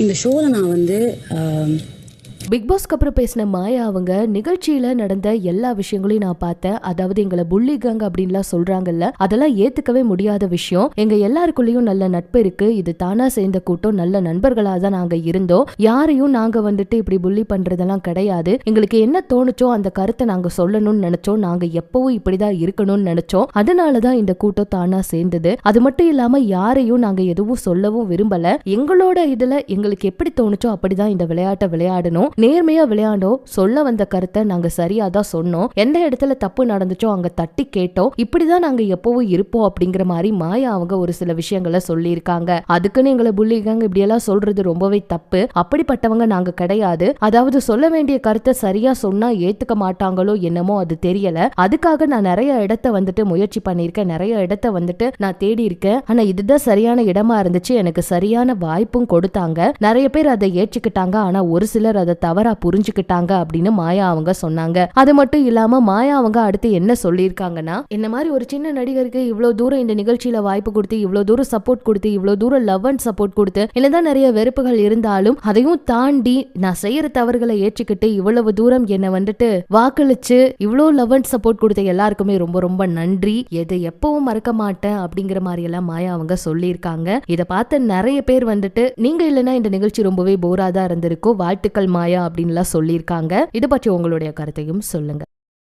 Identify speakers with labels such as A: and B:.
A: இந்த ஷோவில் நான் வந்து
B: பிக் பாஸ்க்கு அப்புறம் பேசின மாயா அவங்க நிகழ்ச்சியில நடந்த எல்லா விஷயங்களையும் நான் பார்த்தேன். அதாவது எங்களை புள்ளிகாங்க அப்படின்லாம் சொல்றாங்கல்ல, அதெல்லாம் ஏத்துக்கவே முடியாத விஷயம். எங்க எல்லாருக்குள்ளயும் நல்ல நட்பு இருக்கு. இது தானா சேர்ந்த கூட்டம், நல்ல நண்பர்களா தான் நாங்க இருந்தோம். யாரையும் நாங்க வந்துட்டு இப்படி புள்ளி பண்றதெல்லாம் கிடையாது. எங்களுக்கு என்ன தோணுச்சோ அந்த கருத்தை நாங்க சொல்லணும்னு நினைச்சோம். நாங்க எப்பவும் இப்படிதான் இருக்கணும்னு நினைச்சோம். அதனாலதான் இந்த கூட்டம் தானா சேர்ந்தது. அது மட்டும் இல்லாம யாரையும் நாங்க எதுவும் சொல்லவும் விரும்பல. எங்களோட இதுல எங்களுக்கு எப்படி தோணுச்சோ அப்படிதான் இந்த விளையாட்டை விளையாடணும். நேர்மையா விளையாண்டோம். சொல்ல வந்த கருத்தை நாங்க சரியா தான் சொன்னோம். எந்த இடத்துல தப்பு நடந்துச்சோ அங்க தட்டி கேட்டோம். இப்படிதான் நாங்க எப்பவும் இருப்போம் அப்படிங்கிற மாதிரி மாயா அவங்க ஒரு சில விஷயங்களை சொல்லியிருக்காங்க. அதுக்குன்னு எங்களை புள்ளிகாங்க இப்படி எல்லாம் சொல்றது ரொம்பவே தப்பு. அப்படிப்பட்டவங்க நாங்க கிடையாது. அதாவது சொல்ல வேண்டிய கருத்தை சரியா சொன்னா ஏத்துக்க மாட்டாங்களோ என்னமோ அது தெரியல. அதுக்காக நான் நிறைய இடத்த வந்துட்டு முயற்சி பண்ணியிருக்கேன். நிறைய இடத்த வந்துட்டு நான் தேடி இருக்கேன். ஆனா இதுதான் சரியான இடமா இருந்துச்சு. எனக்கு சரியான வாய்ப்பும் கொடுத்தாங்க. நிறைய பேர் அதை ஏற்றுக்கிட்டாங்க. ஆனா ஒரு சிலர் அதை தவறா புரிஞ்சுக்கிட்டாங்க அப்படின்னு மாயா அவங்க சொன்னாங்க. அது மட்டும் இல்லாம மாயா அவங்க அடுத்து என்ன சொல்லியிருக்காங்கன்னா, இந்த மாதிரி ஒரு சின்ன நடிகருக்கு இவ்வளவு தூரம் இந்த நிகழ்ச்சியில வாய்ப்பு கொடுத்து, இவ்வளவு தூரம் சப்போர்ட் கொடுத்து, இவ்வளவு தூரம் லவ் அண்ட் சப்போர்ட் கொடுத்து, என்னதான் நிறைய வெறுப்புகள் இருந்தாலும் அதையும் தாண்டி நான் செய்யற தவறுகளை ஏற்றுக்கிட்டு இவ்வளவு தூரம் என்னை வந்துட்டு வாக்களிச்சு இவ்வளவு லவ் அண்ட் சப்போர்ட் கொடுத்த எல்லாருக்குமே ரொம்ப ரொம்ப நன்றி. எதை எப்பவும் மறக்க மாட்டேன் அப்படிங்கிற மாதிரி எல்லாம் மாயா அவங்க சொல்லியிருக்காங்க. இதை பார்த்த நிறைய பேர் வந்துட்டு நீங்க இல்லைன்னா இந்த நிகழ்ச்சி ரொம்பவே போரா தான் இருந்திருக்கும், வாழ்த்துக்கள் மாயா அப்படின்லாம் சொல்லியிருக்காங்க. இதை பற்றி உங்களுடைய கருத்தையும் சொல்லுங்க.